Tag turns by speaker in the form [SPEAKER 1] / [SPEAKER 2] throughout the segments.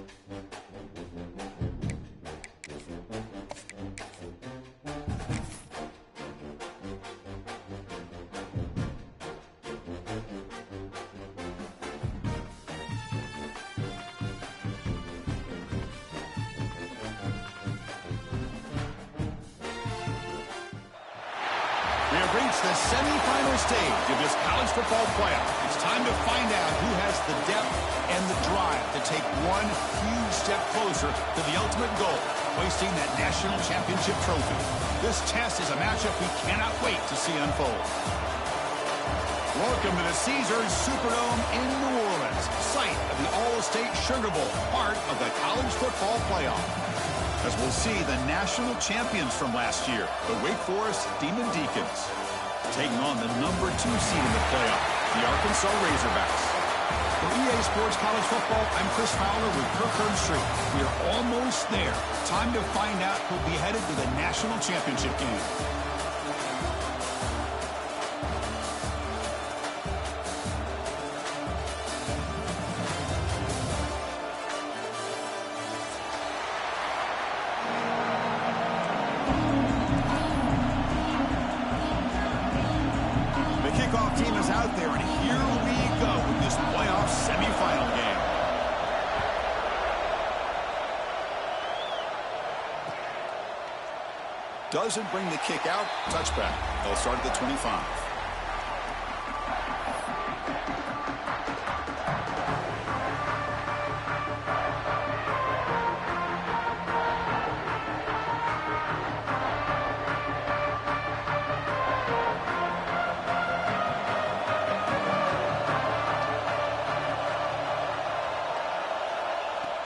[SPEAKER 1] We have reached the semifinal stage of this college football playoff. It's time to find out who has the depth and the drive to take one huge step closer to the ultimate goal, hoisting that national championship trophy. This test is a matchup we cannot wait to see unfold. Welcome to the Caesars Superdome in New Orleans, site of the All-State Sugar Bowl, part of the college football playoff. As we'll see the national champions from last year, the Wake Forest Demon Deacons, taking on the #2 seed in the playoff, the Arkansas Razorbacks. For EA Sports College Football, I'm Chris Fowler with Kirk Herbstreit. We are almost there. Time to find out who'll be headed to the national championship game. Team is out there, and here we go with this playoff semifinal game. Doesn't bring the kick out. Touchback. They'll start at the 25.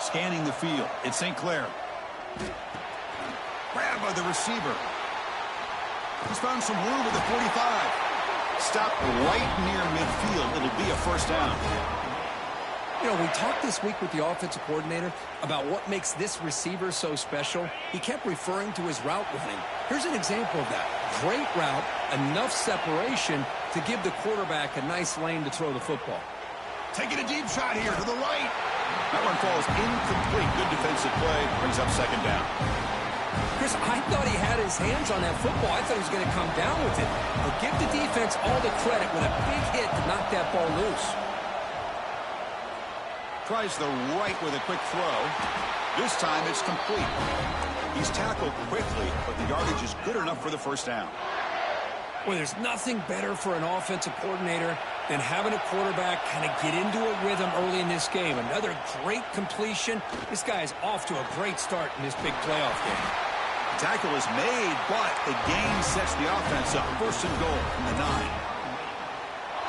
[SPEAKER 1] Scanning the field, it's St. Clair. Grab by the receiver. He's found some room at the 45. Stop right near midfield. It'll be a first down.
[SPEAKER 2] You know, we talked this week with the offensive coordinator about what makes this receiver so special. He kept referring to his route running. Here's an example of that. Great route, enough separation to give the quarterback a nice lane to throw the football.
[SPEAKER 1] Taking a deep shot here to the right. That one falls incomplete. Good defensive play. Brings up second down.
[SPEAKER 2] Chris, I thought he had his hands on that football. I thought he was going to come down with it. But give the defense all the credit with a big hit to knock that ball loose.
[SPEAKER 1] Tries the right with a quick throw. This time it's complete. He's tackled quickly, but the yardage is good enough for the first down.
[SPEAKER 2] Well, there's nothing better for an offensive coordinator than having a quarterback kind of get into a rhythm early in this game. Another great completion. This guy is off to a great start in this big playoff game.
[SPEAKER 1] Tackle is made, but the gain sets the offense up. First and goal from the 9.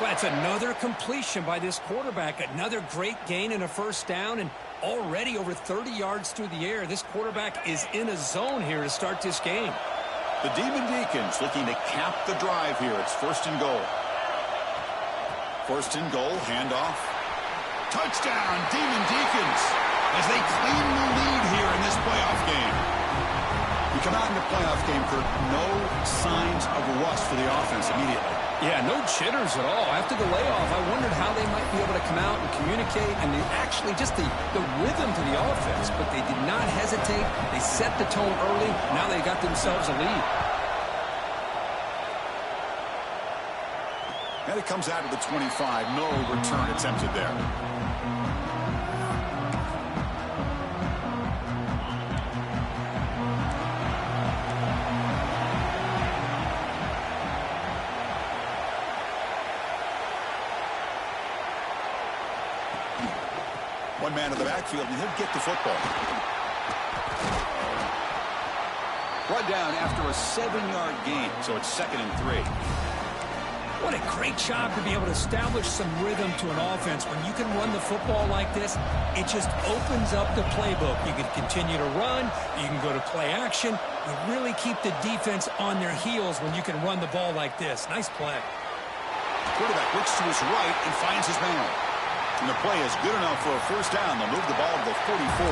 [SPEAKER 2] Well, it's another completion by this quarterback. Another great gain and a first down, and already over 30 yards through the air. This quarterback is in a zone here to start this game.
[SPEAKER 1] The Demon Deacons looking to cap the drive here. It's first and goal. First and goal, handoff. Touchdown, Demon Deacons, as they claim the lead here in this playoff game. We come out in the playoff game, Kirk, no signs of rust for the offense immediately.
[SPEAKER 2] Yeah, no jitters at all. After the layoff, I wondered how they might be able to come out and communicate and actually just the rhythm to the offense. But they did not hesitate. They set the tone early. Now they got themselves a lead.
[SPEAKER 1] And it comes out of the 25. No return attempted there. One man in the backfield, and he'll get the football. Brought down after a 7-yard gain, so it's 2nd and 3.
[SPEAKER 2] What a great job to be able to establish some rhythm to an offense. When you can run the football like this, it just opens up the playbook. You can continue to run. You can go to play action. You really keep the defense on their heels when you can run the ball like this. Nice play.
[SPEAKER 1] Quarterback looks to his right and finds his man. And the play is good enough for a first down. They'll move the ball to the 44.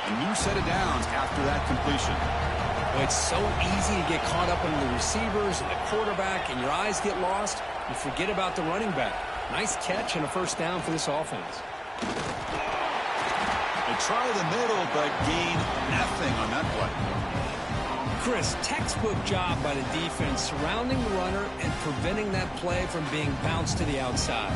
[SPEAKER 1] A new set of downs after that completion.
[SPEAKER 2] Well, it's so easy to get caught up in the receivers and the quarterback, and your eyes get lost. You forget about the running back. Nice catch and a first down for this offense.
[SPEAKER 1] try the middle, but gain nothing on that play.
[SPEAKER 2] Chris, textbook job by the defense surrounding the runner and preventing that play from being bounced to the outside.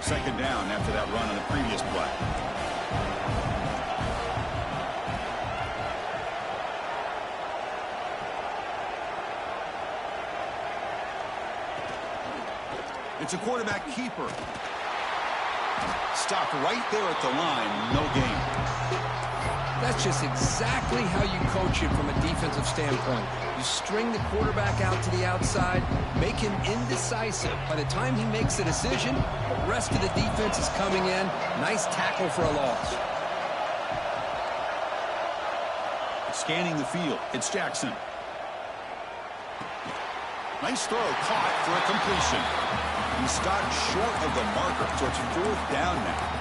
[SPEAKER 1] Second down after that run on the previous play. It's a quarterback keeper. Stopped right there at the line. No gain.
[SPEAKER 2] That's just exactly how you coach it from a defensive standpoint. You string the quarterback out to the outside, make him indecisive. By the time he makes a decision, the rest of the defense is coming in. Nice tackle for a loss.
[SPEAKER 1] Scanning the field, it's Jackson. Nice throw, caught for a completion. He stopped short of the marker, so it's fourth down now.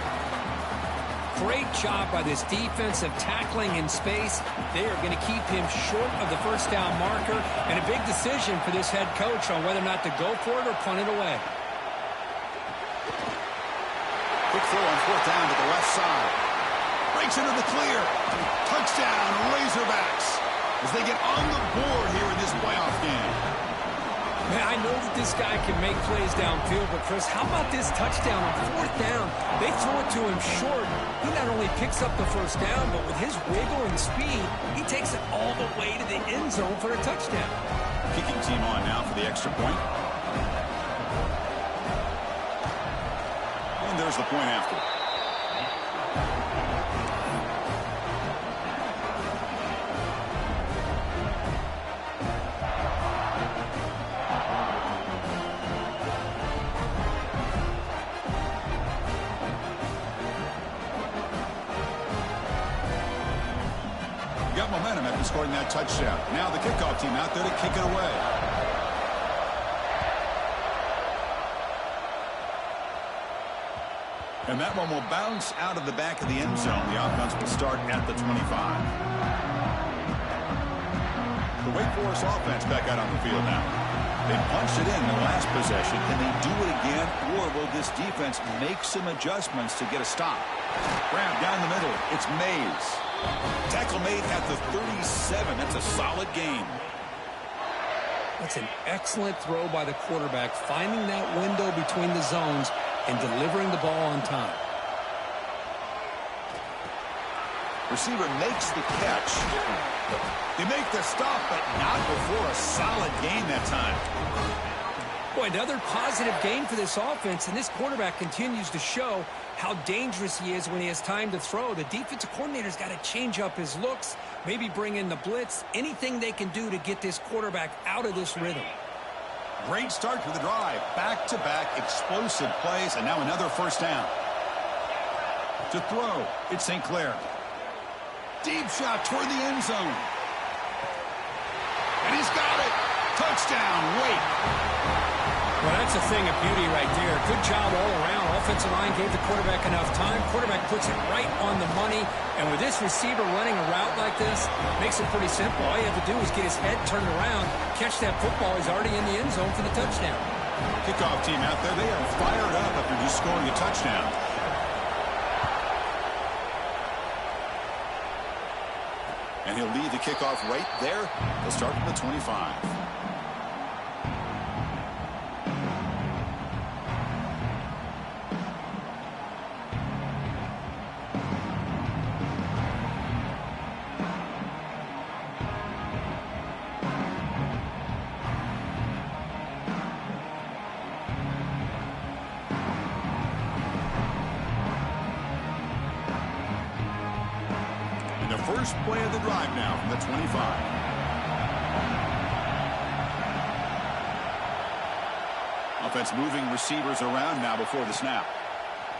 [SPEAKER 2] Great job by this defensive tackling in space. They are going to keep him short of the first down marker, and a big decision for this head coach on whether or not to go for it or punt it away.
[SPEAKER 1] Quick throw on fourth down to the left side. Breaks into the clear. Touchdown, Razorbacks, as they get on the board here in this playoff game.
[SPEAKER 2] Man, I know that this guy can make plays downfield, but Chris, how about this touchdown on fourth down? They throw it to him short. He not only picks up the first down, but with his wiggle and speed, he takes it all the way to the end zone for a touchdown.
[SPEAKER 1] Kicking team on now for the extra point. And there's the point after. Momentum after scoring that touchdown. Now the kickoff team out there to kick it away. And that one will bounce out of the back of the end zone. The offense will start at the 25. The Wake Forest offense back out on the field now. They punched it in the last possession. Can they do it again, or will this defense make some adjustments to get a stop? Grab down the middle. It's Mays. Tackle made at the 37. That's a solid gain.
[SPEAKER 2] That's an excellent throw by the quarterback, finding that window between the zones and delivering the ball on time.
[SPEAKER 1] Receiver makes the catch. They make the stop, but not before a solid gain that time.
[SPEAKER 2] Boy, another positive gain for this offense, and this quarterback continues to show how dangerous he is when he has time to throw. The defensive coordinator's got to change up his looks, maybe bring in the blitz, anything they can do to get this quarterback out of this rhythm.
[SPEAKER 1] Great start to the drive. Back-to-back explosive plays, and now another first down. To throw, it's St. Clair. Deep shot toward the end zone. And he's got it. Touchdown, Wake.
[SPEAKER 2] Well, that's a thing of beauty right there. Good job all around. Offensive line gave the quarterback enough time. Quarterback puts it right on the money. And with this receiver running a route like this, makes it pretty simple. All you have to do is get his head turned around, catch that football. He's already in the end zone for the touchdown.
[SPEAKER 1] Kickoff team out there, they are fired up after just scoring a touchdown. And he'll lead the kickoff right there. They'll start from the 25. First play of the drive now from the 25. Offense moving receivers around now before the snap.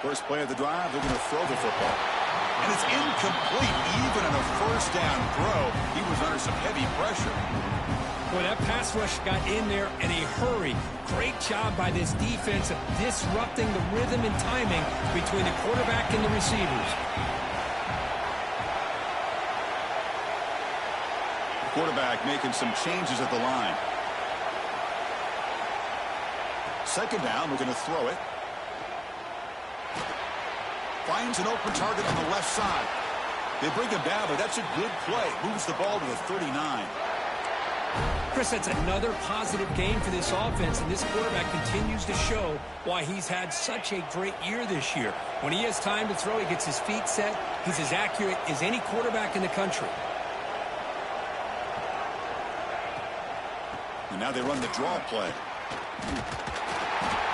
[SPEAKER 1] First play of the drive, they're going to throw the football. And it's incomplete. Even on a first down throw, he was under some heavy pressure.
[SPEAKER 2] Boy, that pass rush got in there in a hurry. Great job by this defense of disrupting the rhythm and timing between the quarterback and the receivers.
[SPEAKER 1] Quarterback making some changes at the line. Second down, we're going to throw it. Finds an open target on the left side. They bring him down, but that's a good play. Moves the ball to the 39.
[SPEAKER 2] Chris, that's another positive game for this offense, and this quarterback continues to show why he's had such a great year this year. When he has time to throw, he gets his feet set. He's as accurate as any quarterback in the country.
[SPEAKER 1] And now they run the draw play.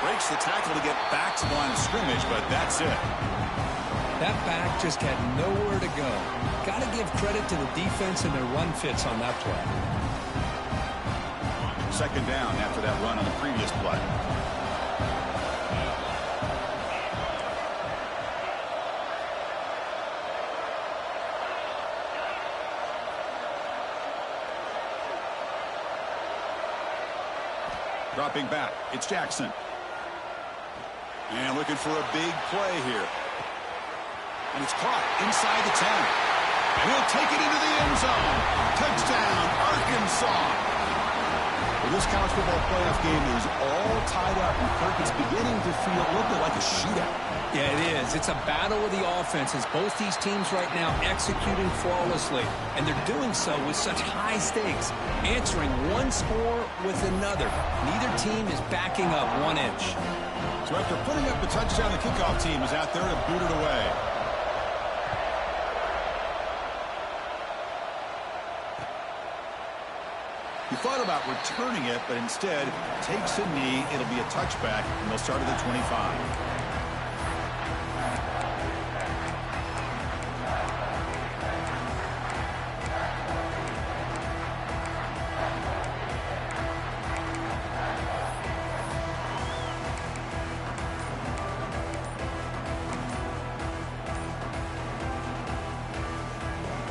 [SPEAKER 1] Breaks the tackle to get back to the line of scrimmage, but that's it.
[SPEAKER 2] That back just had nowhere to go. Got to give credit to the defense and their run fits on that play.
[SPEAKER 1] Second down after that run on the previous play. Dropping back, it's Jackson. And looking for a big play here. And it's caught inside the 10. And he'll take it into the end zone. Touchdown, Arkansas. Well, this college football playoff game is all tied up. And Kirk, it's beginning to feel a little bit like a shootout.
[SPEAKER 2] Yeah, it is. It's a battle of the offenses. Both these teams right now executing flawlessly. And they're doing so with such high stakes. Answering one score with another. Neither team is backing up 1 inch.
[SPEAKER 1] So after putting up the touchdown, the kickoff team is out there to boot it away. He thought about returning it, but instead takes a knee. It'll be a touchback, and they'll start at the 25.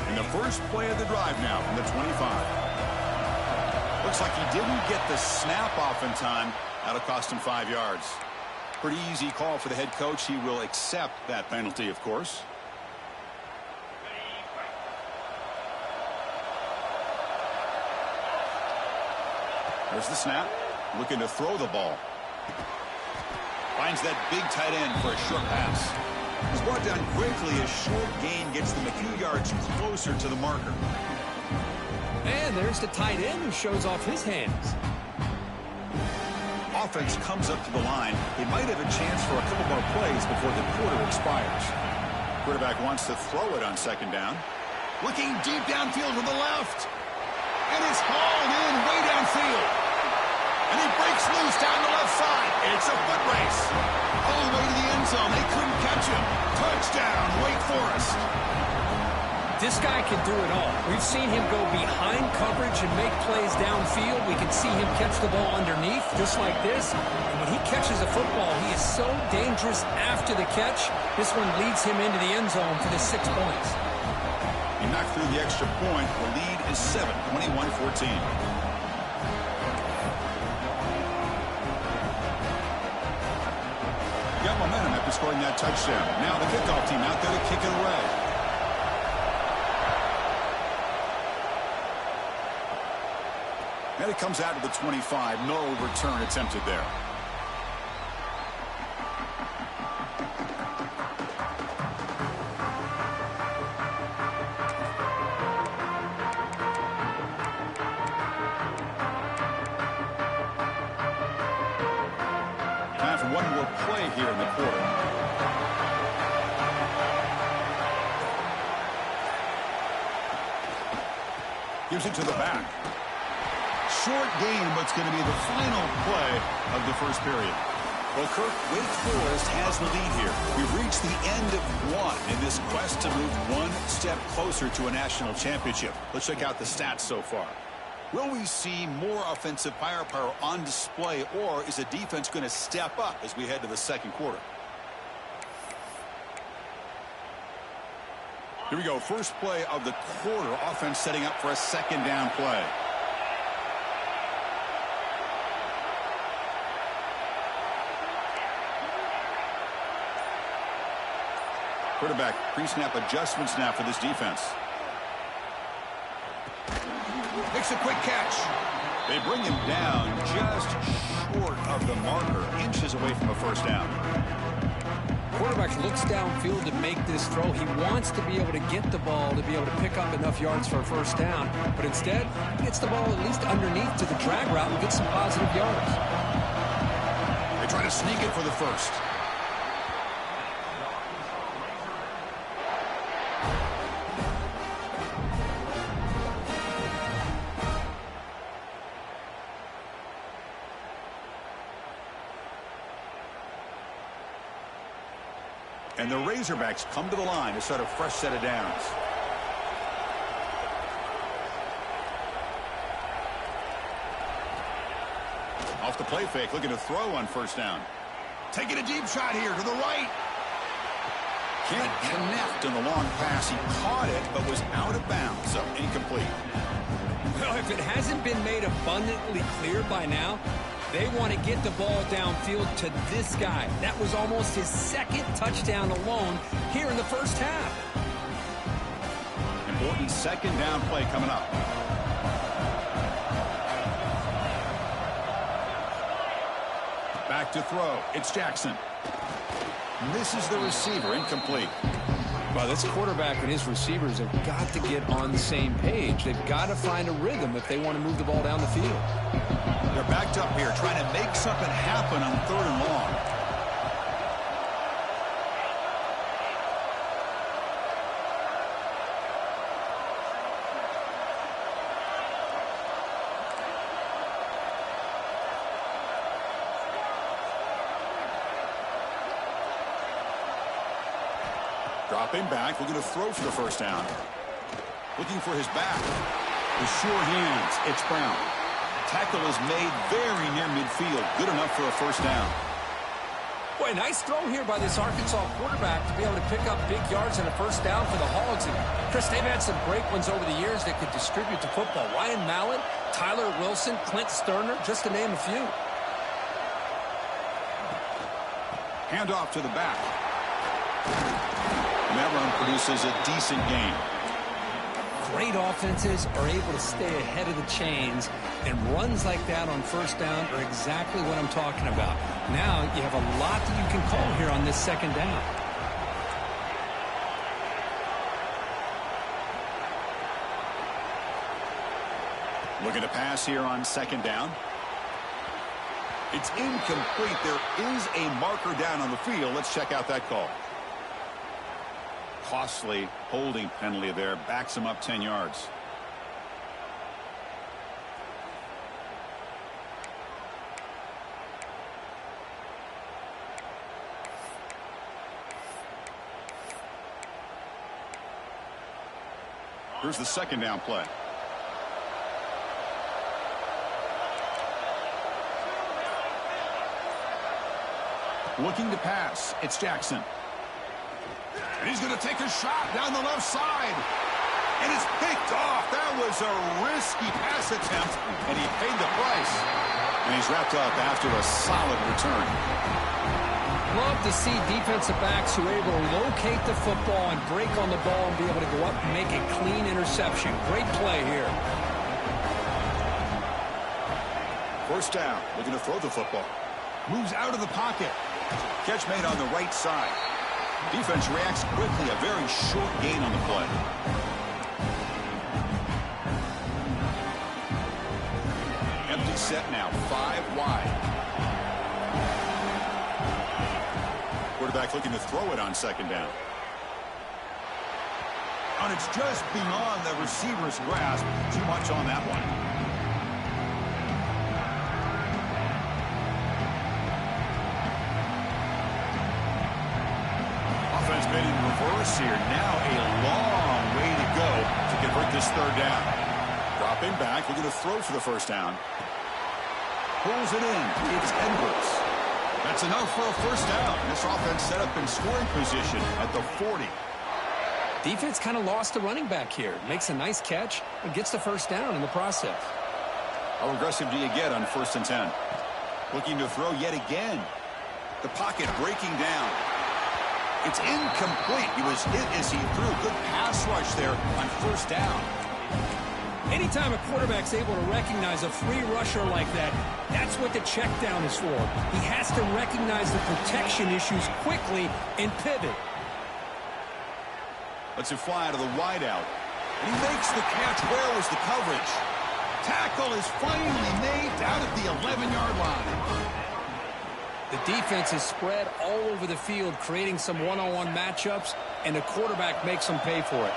[SPEAKER 1] And the first play of the drive now from the 25. Looks like he didn't get the snap off in time. That'll cost him 5 yards. Pretty easy call for the head coach. He will accept that penalty, of course. There's the snap. Looking to throw the ball. Finds that big tight end for a short pass. He's brought down quickly. A short gain gets them a few yards closer to the marker.
[SPEAKER 2] And there's the tight end who shows off his hands.
[SPEAKER 1] Offense comes up to the line. They might have a chance for a couple more plays before the quarter expires. Quarterback wants to throw it on second down. Looking deep downfield to the left. And it's hauled in way downfield. And he breaks loose down the left side. It's a foot race. All the way to the end zone. They couldn't catch him. Touchdown, Wake Forest.
[SPEAKER 2] This guy can do it all. We've seen him go behind coverage and make plays downfield. We can see him catch the ball underneath, just like this. And when he catches a football, he is so dangerous after the catch. This one leads him into the end zone for the 6 points.
[SPEAKER 1] He knocked through the extra point. The lead is 7, 21-14. Got momentum after scoring that touchdown. Now the kickoff team out there to kick it away. And it comes out to the 25. No return attempted there. Time for one more play here in the quarter. Gives it to the back. Short game, but it's going to be the final play of the first period. Well, Kirk, Wake Forest has the lead here. We've reached the end of one in this quest to move one step closer to a national championship. Let's check out the stats so far. Will we see more offensive firepower on display, or is the defense going to step up as we head to the second quarter? Here we go. First play of the quarter. Offense setting up for a second down play. Quarterback pre-snap adjustments now for this defense. Makes a quick catch. They bring him down just short of the marker, inches away from a first down.
[SPEAKER 2] Quarterback looks downfield to make this throw. He wants to be able to get the ball to be able to pick up enough yards for a first down. But instead, he gets the ball at least underneath to the drag route and gets some positive yards.
[SPEAKER 1] They try to sneak it for the first. And the Razorbacks come to the line to start a fresh set of downs. Off the play fake, looking to throw on first down. Taking a deep shot here to the right. Can't connect on the long pass. He caught it, but was out of bounds, so incomplete.
[SPEAKER 2] Well, if it hasn't been made abundantly clear by now, they want to get the ball downfield to this guy. That was almost his second touchdown alone here in the first half.
[SPEAKER 1] Important second down play coming up. Back to throw. It's Jackson. Misses the receiver. Incomplete.
[SPEAKER 2] Well, this quarterback and his receivers have got to get on the same page. They've got to find a rhythm if they want to move the ball down the field.
[SPEAKER 1] They're backed up here trying to make something happen on 3rd and long. Dropping back, looking to throw for the first down. Looking for his back. With sure hands, it's Brown. Tackle is made very near midfield. Good enough for a first down.
[SPEAKER 2] Boy, nice throw here by this Arkansas quarterback to be able to pick up big yards and a first down for the Hogs. And Chris, they've had some great ones over the years that could distribute the football. Ryan Mallett, Tyler Wilson, Clint Sterner, just to name a few.
[SPEAKER 1] Handoff to the back. And that run produces a decent gain.
[SPEAKER 2] Great offenses are able to stay ahead of the chains, and runs like that on first down are exactly what I'm talking about. Now you have a lot that you can call here on this second down.
[SPEAKER 1] Looking to pass here on second down. It's incomplete. There is a marker down on the field. Let's check out that call. Costly holding penalty there. Backs him up 10 yards. Here's the second down play. Looking to pass. It's Jackson. And he's going to take a shot down the left side. And it's picked off. That was a risky pass attempt, and he paid the price. And he's wrapped up after a solid return.
[SPEAKER 2] Love to see defensive backs who are able to locate the football and break on the ball and be able to go up and make a clean interception. Great play here.
[SPEAKER 1] First down, looking to throw the football. Moves out of the pocket. Catch made on the right side. Defense reacts quickly. A very short gain on the play. Empty set now. 5 wide. Quarterback looking to throw it on second down. And it's just beyond the receiver's grasp. Too much on that one. Been in reverse here. Now a long way to go to convert this third down. Dropping back, looking to throw for the first down. Pulls it in. It's Edwards. That's enough for a first down. This offense set up in scoring position at the 40.
[SPEAKER 2] Defense kind of lost the running back here. Makes a nice catch and gets the first down in the process.
[SPEAKER 1] How aggressive do you get on 1st and 10? Looking to throw yet again. The pocket breaking down. It's incomplete. He was hit as he threw. Good pass rush there on first down.
[SPEAKER 2] Anytime a quarterback's able to recognize a free rusher like that, that's what the check down is for. He has to recognize the protection issues quickly and pivot.
[SPEAKER 1] Lets it fly to the wideout. And he makes the catch. Where was the coverage? Tackle is finally made down at the 11-yard line.
[SPEAKER 2] The defense is spread all over the field, creating some one-on-one matchups, and the quarterback makes them pay for it.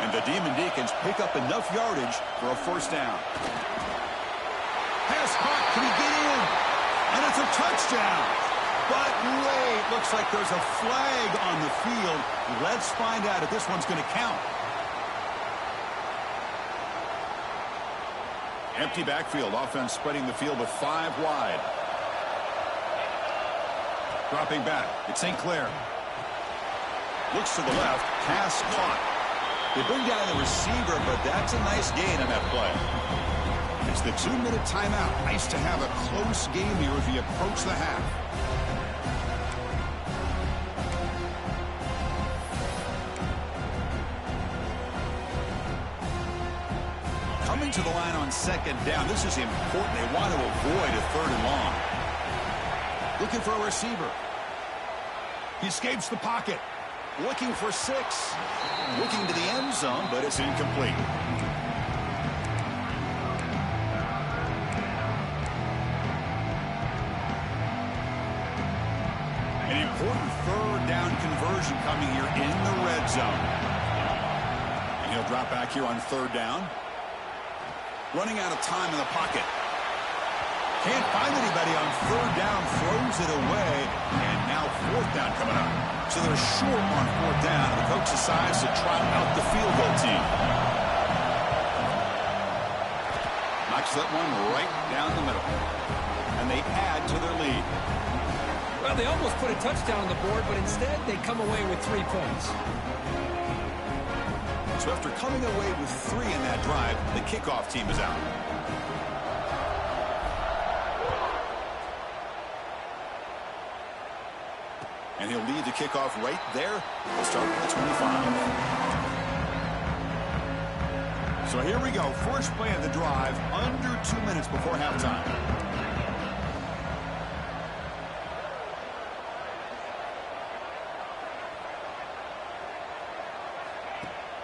[SPEAKER 1] And the Demon Deacons pick up enough yardage for a first down. Pass caught. Can he get in? And it's a touchdown. But wait, looks like there's a flag on the field. Let's find out if this one's going to count. Empty backfield. Offense spreading the field with 5 wide. Dropping back. It's St. Clair. Looks to the left. Pass caught. They bring down the receiver, but that's a nice gain on that play. It's the 2-minute timeout. Nice to have a close game here as we approach the half. Coming to the line on second down. This is important. They want to avoid a 3rd and long. Looking for a receiver. He escapes the pocket. Looking for 6. Looking to the end zone, but it's incomplete. An important 3rd down conversion coming here in the red zone. And he'll drop back here on 3rd down. Running out of time in the pocket. Can't find anybody on 3rd down. Throws it away. And now 4th down coming up. So they're short on 4th down. The coach decides to trot out the field goal team. Knocks that one right down the middle. And they add to their lead.
[SPEAKER 2] Well, they almost put a touchdown on the board, but instead they come away with 3 points.
[SPEAKER 1] So after coming away with 3 in that drive, the kickoff team is out. And he'll lead the kickoff right there. We'll start with the 25. So here we go. First play of the drive, under 2 minutes before halftime.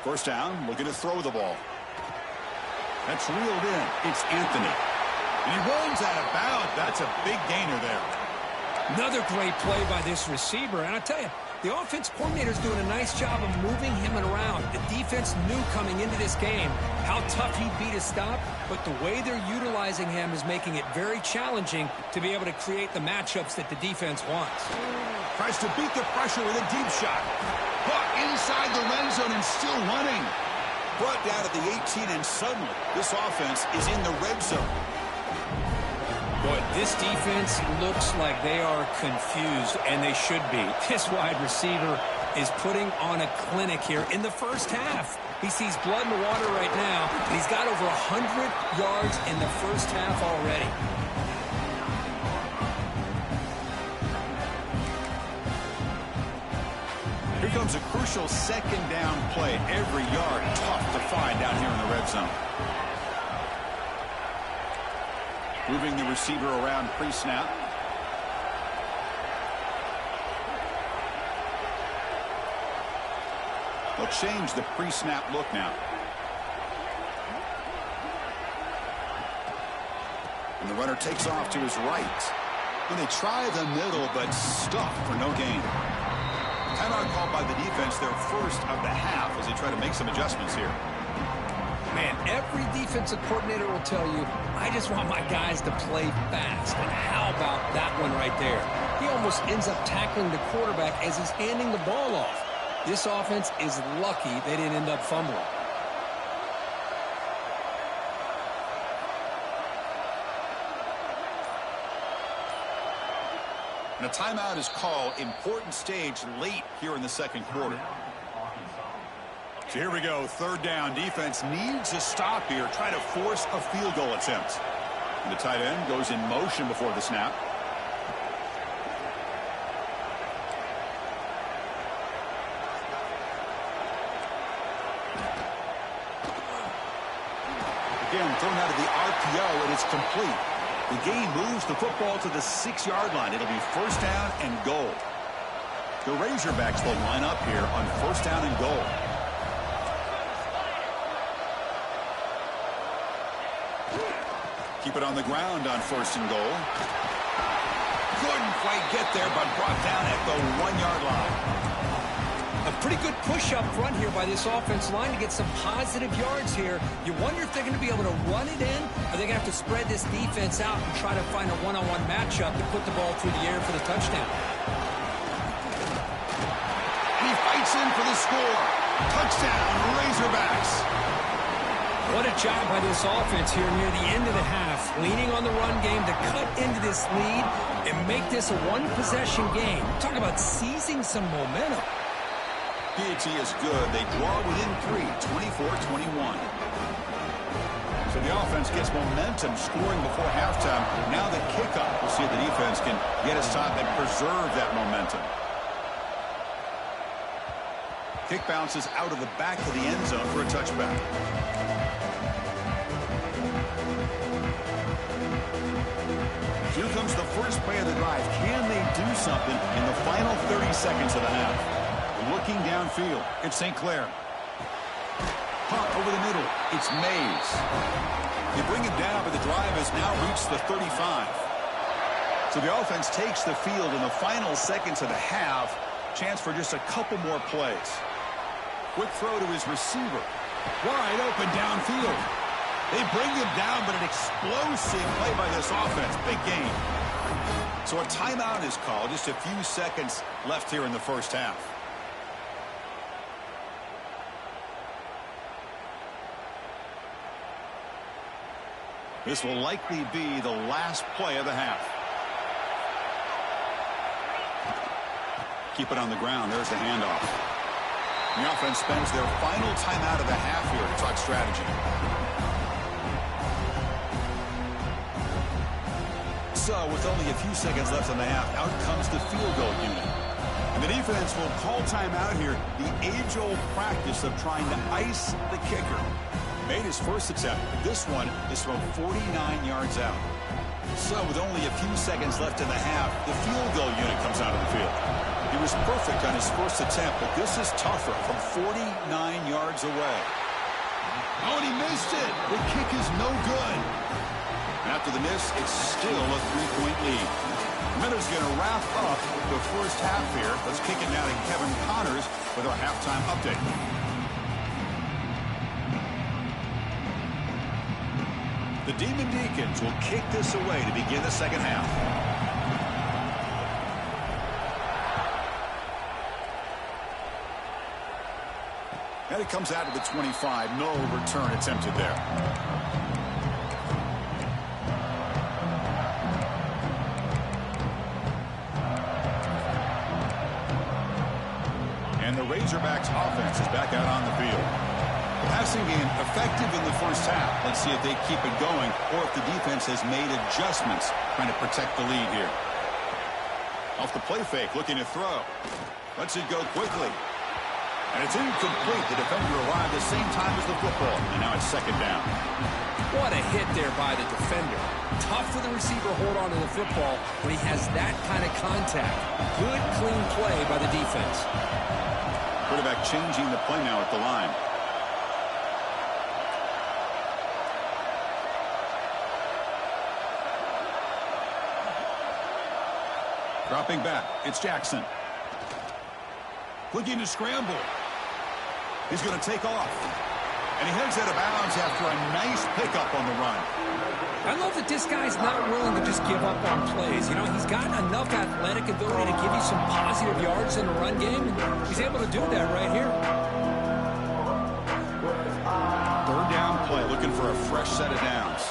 [SPEAKER 1] First down, looking to throw the ball. That's reeled in. It's Anthony. And he runs out of bounds. That's a big gainer there.
[SPEAKER 2] Another great play by this receiver. And I tell you, the offense coordinator's doing a nice job of moving him around. The defense knew coming into this game how tough he'd be to stop, but the way they're utilizing him is making it very challenging to be able to create the matchups that the defense wants.
[SPEAKER 1] Tries to beat the pressure with a deep shot. Caught inside the red zone and still running. Brought down at the 18, and suddenly this offense is in the red zone.
[SPEAKER 2] Boy, this defense looks like they are confused, and they should be. This wide receiver is putting on a clinic here in the first half. He sees blood in the water right now, and he's got over 100 yards in the first half already.
[SPEAKER 1] Here comes a crucial second down play. Every yard tough to find down here in the red zone. Moving the receiver around pre-snap. They'll change the pre-snap look now. And the runner takes off to his right. And they try the middle, but stuffed for no gain. Timeout called by the defense, their first of the half, as they try to make some adjustments here.
[SPEAKER 2] Man, every defensive coordinator will tell you, I just want my guys to play fast. And how about that one right there? He almost ends up tackling the quarterback as he's handing the ball off. This offense is lucky they didn't end up fumbling.
[SPEAKER 1] And a timeout is called. Important stage late here in the second quarter. So here we go. Third down. Defense needs a stop here. Try to force a field goal attempt. And the tight end goes in motion before the snap. Again, thrown out of the RPO, and it's complete. The game moves the football to the 6-yard line. It'll be first down and goal. The Razorbacks will line up here on first down and goal. Keep it on the ground on first and goal. Couldn't quite get there, but brought down at the 1-yard line.
[SPEAKER 2] A pretty good push up front here by this offense line to get some positive yards here. You wonder if they're going to be able to run it in, or they're going to have to spread this defense out and try to find a one-on-one matchup to put the ball through the air for the touchdown.
[SPEAKER 1] And he fights in for the score. Touchdown, Razorbacks.
[SPEAKER 2] What a job by this offense here near the end of the half, leaning on the run game to cut into this lead and make this a one-possession game. Talk about seizing some momentum.
[SPEAKER 1] PAT is good. They draw within 3, 24-21. So the offense gets momentum scoring before halftime. Now the kickoff. We'll see if the defense can get a stop and preserve that momentum. Kick bounces out of the back of the end zone for a touchback. Here comes the first play of the drive. Can they do something in the final 30 seconds of the half? Looking downfield, it's St. Clair. Pop over the middle, it's Mays. They bring him down, but the drive has now reached the 35. So the offense takes the field in the final seconds of the half. Chance for just a couple more plays. Quick throw to his receiver. Wide open downfield. They bring him down, but an explosive play by this offense. Big game. So a timeout is called. Just a few seconds left here in the first half. This will likely be the last play of the half. Keep it on the ground. There's the handoff. The offense spends their final timeout of the half here to talk strategy. So, with only a few seconds left in the half, out comes the field goal unit. And the defense will call timeout here. The age-old practice of trying to ice the kicker. Made his first attempt. This one is from 49 yards out. So with only a few seconds left in the half, the field goal unit comes out of the field. He was perfect on his first attempt, but this is tougher from 49 yards away. Oh, and he missed it. The kick is no good. And after the miss, it's still a 3-point lead. Minutes going to wrap up the first half here. Let's kick it now to Kevin Connors with our halftime update. The Demon Deacons will kick this away to begin the second half. And it comes out to the 25. No return attempted there. And the Razorbacks offense is back out on the field. Passing game effective in the first half. Let's see if they keep it going or if the defense has made adjustments trying to protect the lead here. Off the play fake, looking to throw. Lets it go quickly. And it's incomplete. The defender arrived at the same time as the football. And now it's second down.
[SPEAKER 2] What a hit there by the defender. Tough for the receiver to hold on to the football when he has that kind of contact. Good, clean play by the defense.
[SPEAKER 1] Quarterback changing the play now at the line. Dropping back, it's Jackson. Looking to scramble. He's going to take off. And he heads out of bounds after a nice pickup on the run.
[SPEAKER 2] I love that this guy's not willing to just give up on plays. You know, he's got enough athletic ability to give you some positive yards in the run game. And he's able to do that right here.
[SPEAKER 1] Third down play, looking for a fresh set of downs.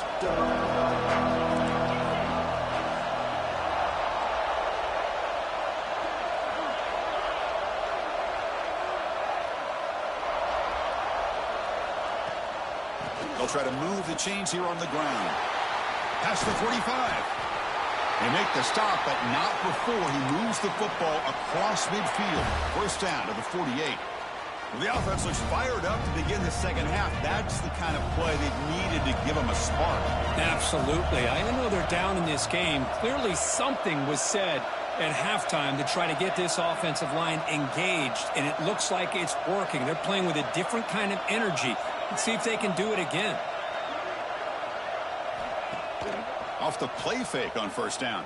[SPEAKER 1] They'll try to move the chains here on the ground. Past the 45. They make the stop, but not before he moves the football across midfield. First down to the 48. The offense looks fired up to begin the second half. That's the kind of play they needed to give them a spark.
[SPEAKER 2] Absolutely. I know they're down in this game. Clearly something was said at halftime to try to get this offensive line engaged, and it looks like it's working. They're playing with a different kind of energy. Let's see if they can do it again.
[SPEAKER 1] Off the play fake on first down.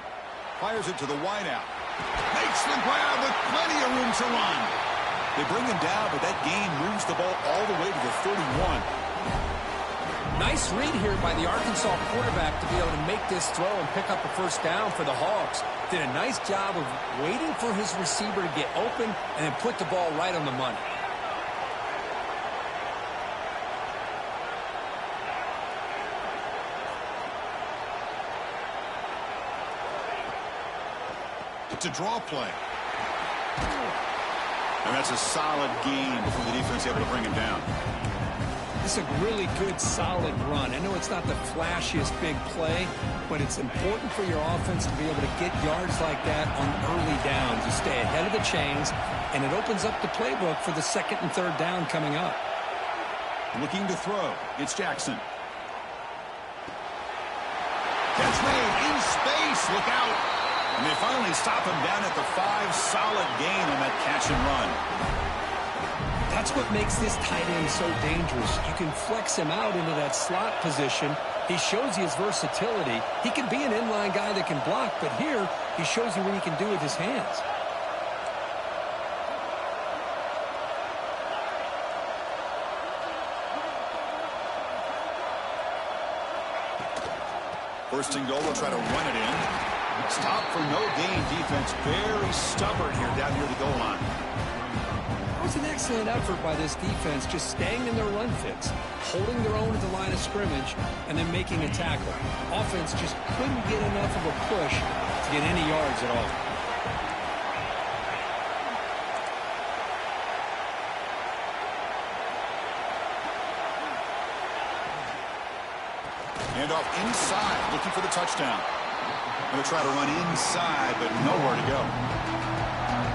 [SPEAKER 1] Fires it to the wideout. Makes the grab with plenty of room to run. They bring him down, but that gain moves the ball all the way to the 31.
[SPEAKER 2] Nice read here by the Arkansas quarterback to be able to make this throw and pick up a first down for the Hogs. Did a nice job of waiting for his receiver to get open and then put the ball right on the money.
[SPEAKER 1] It's a draw play. And that's a solid gain before the defense able to bring him down.
[SPEAKER 2] It's a really good, solid run. I know it's not the flashiest big play, but it's important for your offense to be able to get yards like that on early downs. You stay ahead of the chains, and it opens up the playbook for the second and third down coming up.
[SPEAKER 1] Looking to throw. It's Jackson. Catch made in space. Look out. And they finally stop him down at the 5. Solid gain on that catch and run.
[SPEAKER 2] That's what makes this tight end so dangerous. You can flex him out into that slot position. He shows you his versatility. He can be an inline guy that can block, but here he shows you what he can do with his hands.
[SPEAKER 1] First and goal, they'll try to run it in. Stop for no gain. Defense very stubborn here down near the goal line.
[SPEAKER 2] It was an excellent effort by this defense, just staying in their run fits, holding their own at the line of scrimmage, and then making a tackle. Offense just couldn't get enough of a push to get any yards at all.
[SPEAKER 1] Hand off inside, looking for the touchdown. Going to try to run inside, but nowhere to go.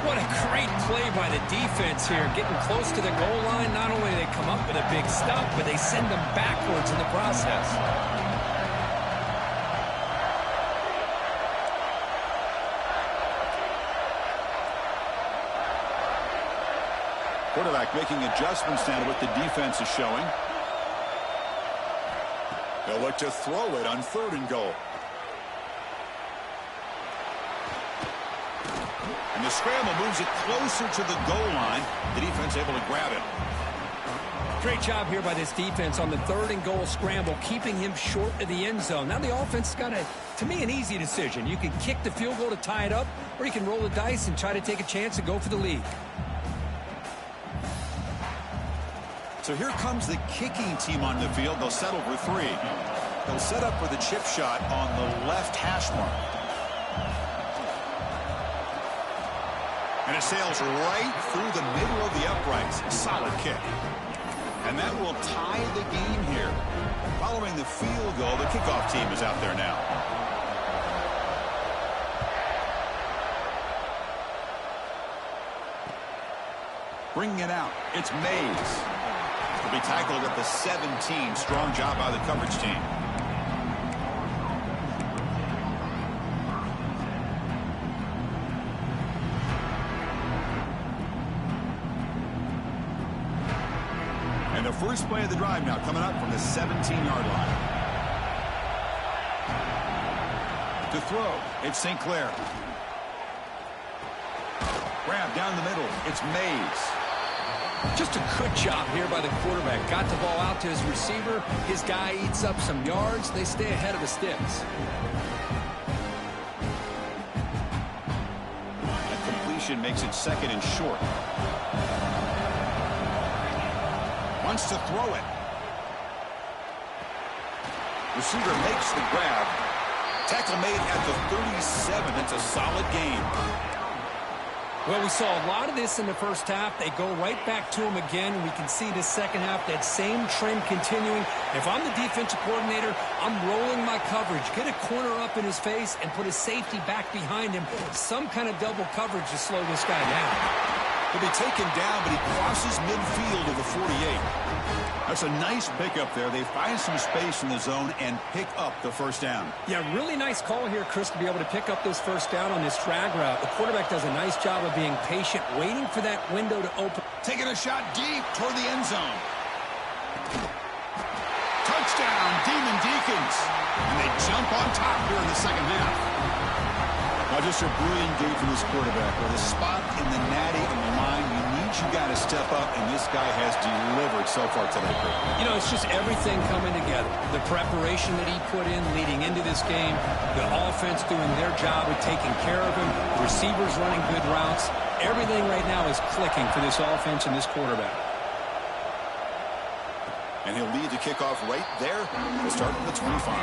[SPEAKER 2] What a great play by the defense here. Getting close to the goal line, not only do they come up with a big stop, but they send them backwards in the process.
[SPEAKER 1] Quarterback making adjustments now to what the defense is showing. They'll look to throw it on 3rd and goal. And the scramble moves it closer to the goal line. The defense able to grab it.
[SPEAKER 2] Great job here by this defense on the 3rd and goal scramble, keeping him short of the end zone. Now the offense got, to me, an easy decision. You can kick the field goal to tie it up, or you can roll the dice and try to take a chance and go for the lead.
[SPEAKER 1] So here comes the kicking team on the field. They'll settle for 3. They'll set up for the chip shot on the left hash mark. And it sails right through the middle of the uprights. Solid kick. And that will tie the game here. Following the field goal, the kickoff team is out there now. Bringing it out, it's Mays. He'll be tackled at the 17. Strong job by the coverage team. And the first play of the drive now coming up from the 17-yard line. To throw, it's St. Clair. Grab down the middle, it's Mays.
[SPEAKER 2] Just a good job here by the quarterback. Got the ball out to his receiver. His guy eats up some yards. They stay ahead of the sticks.
[SPEAKER 1] That completion makes it 2nd and short. Wants to throw it. Receiver makes the grab. Tackle made at the 37. It's a solid game.
[SPEAKER 2] Well, we saw a lot of this in the first half. They go right back to him again. We can see the second half, that same trend continuing. If I'm the defensive coordinator, I'm rolling my coverage. Get a corner up in his face and put a safety back behind him. Some kind of double coverage to slow this guy down.
[SPEAKER 1] He'll be taken down, but he crosses midfield of the 48. That's a nice pickup there. They find some space in the zone and pick up the first down.
[SPEAKER 2] Yeah, really nice call here, Chris, to be able to pick up this first down on this drag route. The quarterback does a nice job of being patient, waiting for that window to open.
[SPEAKER 1] Taking a shot deep toward the end zone. Touchdown, Demon Deacons. And they jump on top here in the second half. Well, just a brilliant game from this quarterback. With a spot in the natty on the line, you got to step up, and this guy has delivered so far today.
[SPEAKER 2] You know, it's just everything coming together. The preparation that he put in leading into this game, the offense doing their job of taking care of him, receivers running good routes. Everything right now is clicking for this offense and this quarterback.
[SPEAKER 1] And he'll lead the kickoff right there. We'll start from the 25.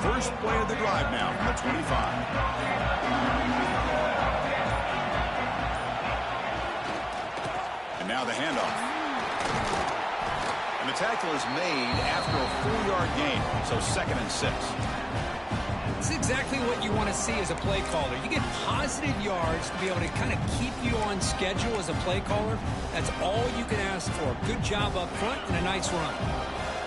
[SPEAKER 1] First play of the drive now from the 25. And now the handoff. And the tackle is made after a 4-yard gain, so 2nd and 6.
[SPEAKER 2] It's exactly what you want to see as a play caller. You get positive yards to be able to kind of keep you on schedule as a play caller. That's all you can ask for. Good job up front and a nice run.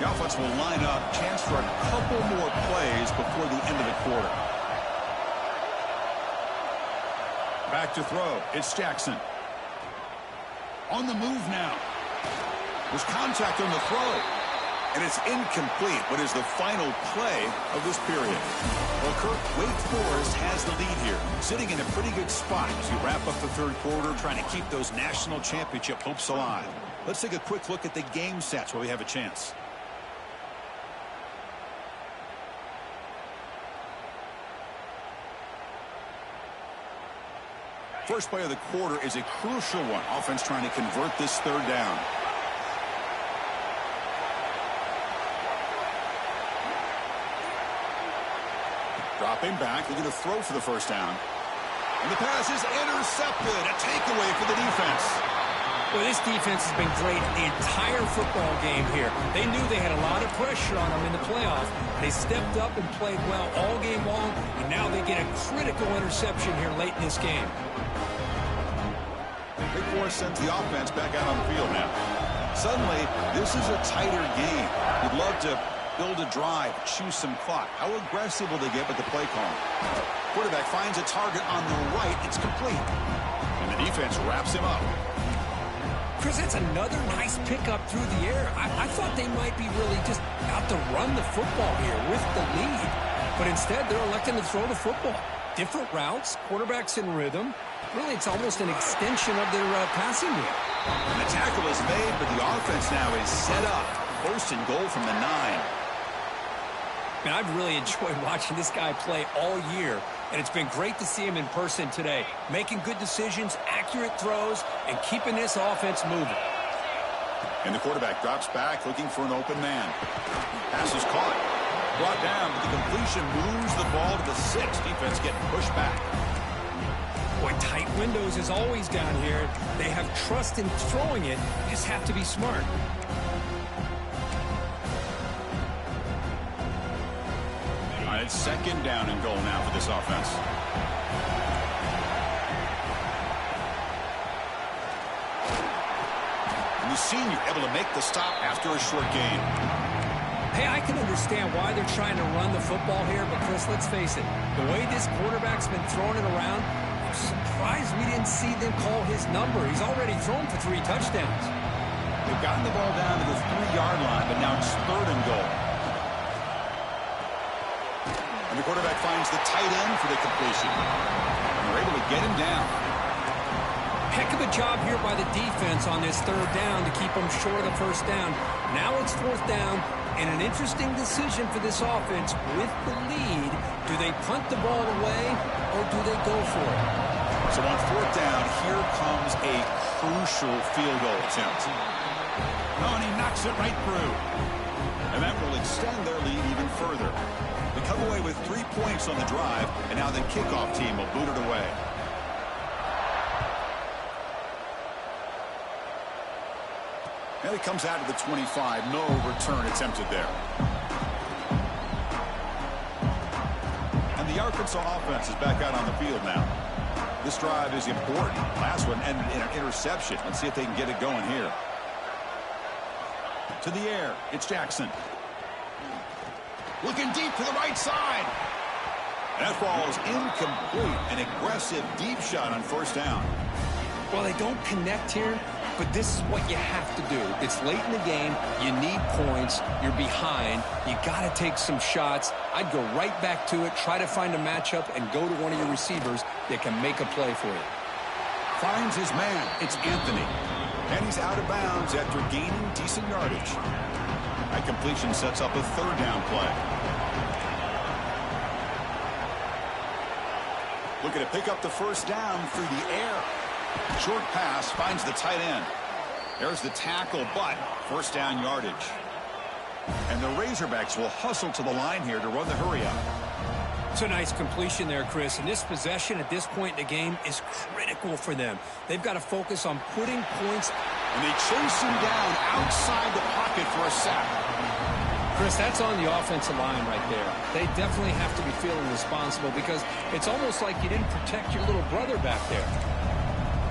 [SPEAKER 1] The offense will line up. Chance for a couple more plays before the end of the quarter. Back to throw. It's Jackson. On the move now. There's contact on the throw. And it's incomplete, but is the final play of this period. Well, Kirk, Wake Forest has the lead here, sitting in a pretty good spot as you wrap up the third quarter, trying to keep those national championship hopes alive. Let's take a quick look at the game stats where we have a chance. First play of the quarter is a crucial one. Offense trying to convert this third down. Dropping back, looking to throw for the first down. And the pass is intercepted. A takeaway for the defense.
[SPEAKER 2] Well, this defense has been great the entire football game here. They knew they had a lot of pressure on them in the playoff. They stepped up and played well all game long, and now they get a critical interception here late in this game.
[SPEAKER 1] Wake Forest sends the offense back out on the field now. Suddenly, this is a tighter game. You'd love to build a drive, choose some clock. How aggressive will they get with the play call? Quarterback finds a target on the right. It's complete. And the defense wraps him up.
[SPEAKER 2] Chris, that's another nice pickup through the air. I thought they might be really just out to run the football here with the lead. But instead, they're electing to throw the football. Different routes, quarterbacks in rhythm. Really, it's almost an extension of their passing game.
[SPEAKER 1] And the tackle is made, but the offense now is set up. First and goal from the 9.
[SPEAKER 2] Man, I've really enjoyed watching this guy play all year, and it's been great to see him in person today, making good decisions, accurate throws, and keeping this offense moving.
[SPEAKER 1] And the quarterback drops back, looking for an open man. Pass is caught. Brought down, but the completion moves the ball to the 6. Defense getting pushed back.
[SPEAKER 2] Boy, tight windows is always down here. They have trust in throwing it. You just have to be smart.
[SPEAKER 1] All right, it's 2nd down and goal now for this offense. And the senior able to make the stop after a short gain.
[SPEAKER 2] Hey, I can understand why they're trying to run the football here, but Chris, let's face it. The way this quarterback's been throwing it around, I'm surprised we didn't see them call his number. He's already thrown for 3 touchdowns.
[SPEAKER 1] They've gotten the ball down to the 3-yard line, but now it's 3rd and goal. And the quarterback finds the tight end for the completion. And they're able to get him down.
[SPEAKER 2] Heck of a job here by the defense on this 3rd down to keep them short of the first down. Now it's 4th down, and an interesting decision for this offense with the lead. Do they punt the ball away, or do they go for it?
[SPEAKER 1] So on 4th down, here comes a crucial field goal attempt. Oh, and he knocks it right through. And that will extend their lead even further. They come away with 3 points on the drive, and now the kickoff team will boot it away. And it comes out to the 25. No return attempted there. And the Arkansas offense is back out on the field now. This drive is important. Last one ended in an interception. Let's see if they can get it going here. To the air. It's Jackson. Looking deep to the right side. And that ball is incomplete. An aggressive deep shot on first down.
[SPEAKER 2] Well, they don't connect here, but this is what you have to do. It's late in the game. You need points. You're behind. You got to take some shots. I'd go right back to it, try to find a matchup, and go to one of your receivers that can make a play for you.
[SPEAKER 1] Finds his man. It's Anthony. And he's out of bounds after gaining decent yardage. That completion sets up a third down play. Looking to pick up the first down through the air. Short pass finds the tight end. There's the tackle, but first down yardage. And the Razorbacks will hustle to the line here to run the hurry up.
[SPEAKER 2] It's a nice completion there, Chris. And this possession at this point in the game is critical for them. They've got to focus on putting points.
[SPEAKER 1] And they chase him down outside the pocket for a sack.
[SPEAKER 2] Chris, that's on the offensive line right there. They definitely have to be feeling responsible because it's almost like you didn't protect your little brother back there.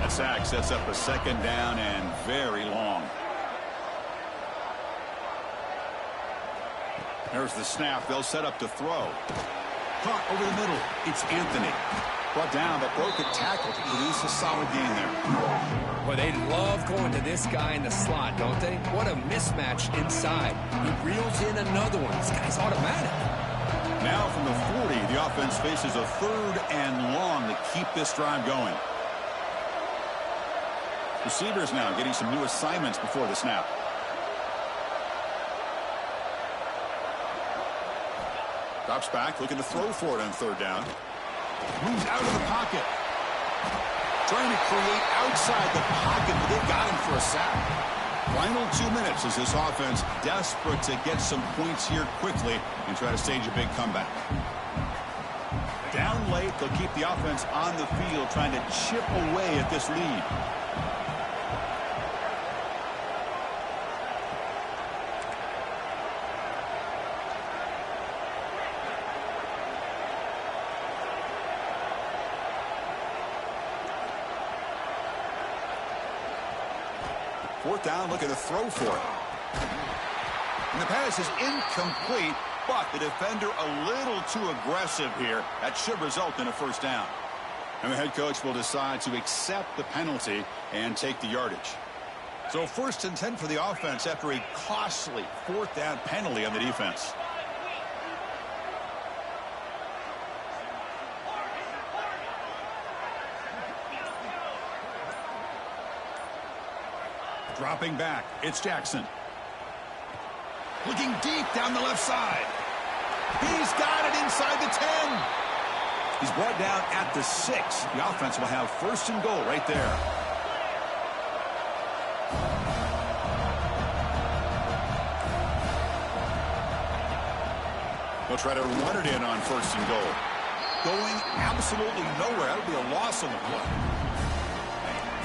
[SPEAKER 1] That sack sets up a second down and very long. There's the snap. They'll set up to throw. Caught over the middle. It's Anthony. Brought down, but broke a tackle to produce a solid gain there.
[SPEAKER 2] Well, they love going to this guy in the slot, don't they? What a mismatch inside. He reels in another one. This guy's automatic.
[SPEAKER 1] Now from the 40, the offense faces a third and long to keep this drive going. Receivers now getting some new assignments before the snap. Drops back, looking to throw for it on third down. Moves out of the pocket. Trying to create outside the pocket, but they've got him for a sack. Final 2 minutes as this offense desperate to get some points here quickly and try to stage a big comeback. Down late, they'll keep the offense on the field trying to chip away at this lead. Fourth down, looking to throw for it. And the pass is incomplete, but the defender a little too aggressive here. That should result in a first down. And the head coach will decide to accept the penalty and take the yardage. So 1st and 10 for the offense after a costly fourth down penalty on the defense. Dropping back, it's Jackson. Looking deep down the left side. He's got it inside the 10. He's brought down at the 6. The offense will have 1st and goal right there. They'll try to run it in on 1st and goal. Going absolutely nowhere. That would be a loss on the play.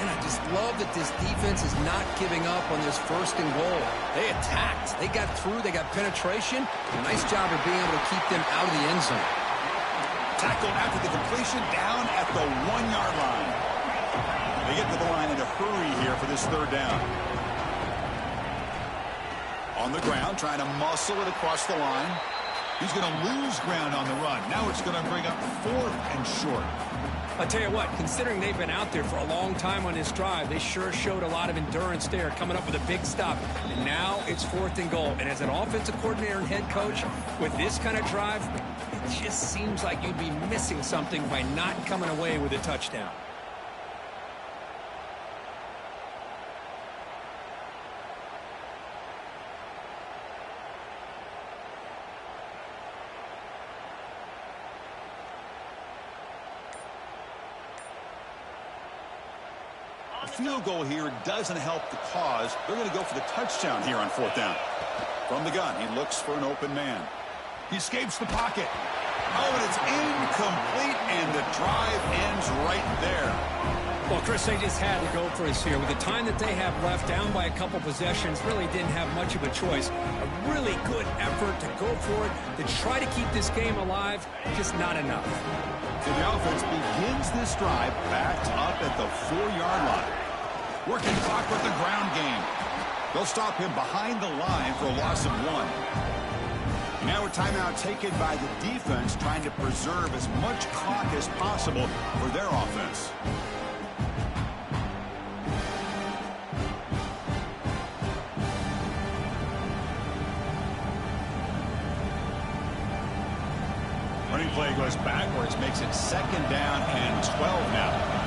[SPEAKER 2] And I just love that this defense is not giving up on this 1st and goal. They attacked. They got through. They got penetration. A nice job of being able to keep them out of the end zone.
[SPEAKER 1] Tackled after the completion down at the 1-yard line. They get to the line in a hurry here for this third down. On the ground, trying to muscle it across the line. He's going to lose ground on the run. Now it's going to bring up 4th and short.
[SPEAKER 2] I'll tell you what, considering they've been out there for a long time on this drive, they sure showed a lot of endurance there, coming up with a big stop. And now it's 4th and goal. And as an offensive coordinator and head coach, with this kind of drive, it just seems like you'd be missing something by not coming away with a touchdown.
[SPEAKER 1] field goal here doesn't help the cause. They're going to go for the touchdown here on 4th down. From the gun, he looks for an open man. He escapes the pocket. Oh, and it's incomplete, and the drive ends right there.
[SPEAKER 2] Well, Chris, they just had to go for us here. With the time that they have left, down by a couple possessions, really didn't have much of a choice. A really good effort to go for it, to try to keep this game alive, just not enough.
[SPEAKER 1] So the offense begins this drive backed up at the 4-yard line. Working clock with the ground game. They'll stop him behind the line for a loss of 1. Now a timeout taken by the defense, trying to preserve as much clock as possible for their offense. Running play goes backwards, makes it 2nd down and 12 now.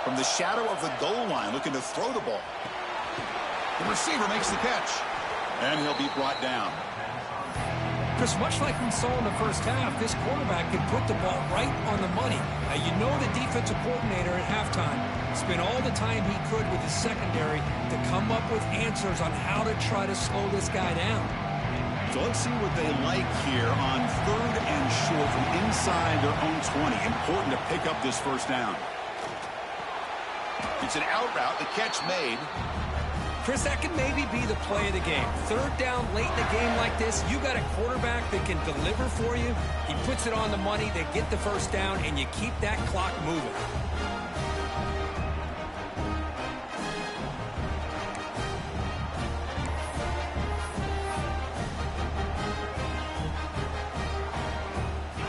[SPEAKER 1] From the shadow of the goal line, looking to throw the ball. The receiver makes the catch, and he'll be brought down.
[SPEAKER 2] Chris, much like we saw in the first half, this quarterback can put the ball right on the money. Now, you know the defensive coordinator at halftime spent all the time he could with his secondary to come up with answers on how to try to slow this guy down.
[SPEAKER 1] So let's see what they like here on 3rd and short from inside their own 20. Important to pick up this 1st down. It's an out route, the catch made.
[SPEAKER 2] Chris, that could maybe be the play of the game. 3rd down late in a game like this, you got a quarterback that can deliver for you. He puts it on the money, they get the 1st down, and you keep that clock moving.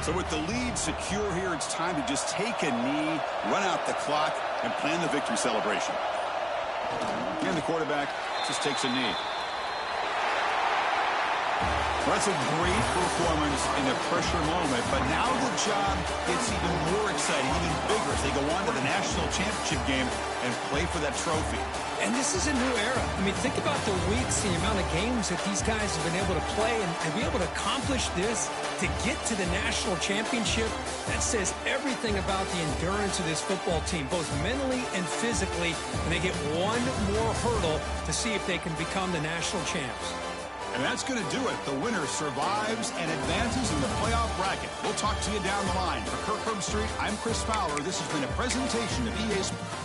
[SPEAKER 1] So with the lead secure here, it's time to just take a knee, run out the clock, and plan the victory celebration. And the quarterback just takes a knee. Well, that's a great performance in a pressure moment, but now the job gets even more exciting, even bigger as they go on to the national championship game and play for that trophy.
[SPEAKER 2] And this is a new era. I mean, think about the weeks, the amount of games that these guys have been able to play and be able to accomplish this, to get to the national championship. That says everything about the endurance of this football team, both mentally and physically. And they get one more hurdle to see if they can become the national champs.
[SPEAKER 1] And that's going to do it. The winner survives and advances in the playoff bracket. We'll talk to you down the line. For Kirk Herbstreit, I'm Chris Fowler. This has been a presentation of EA Sports.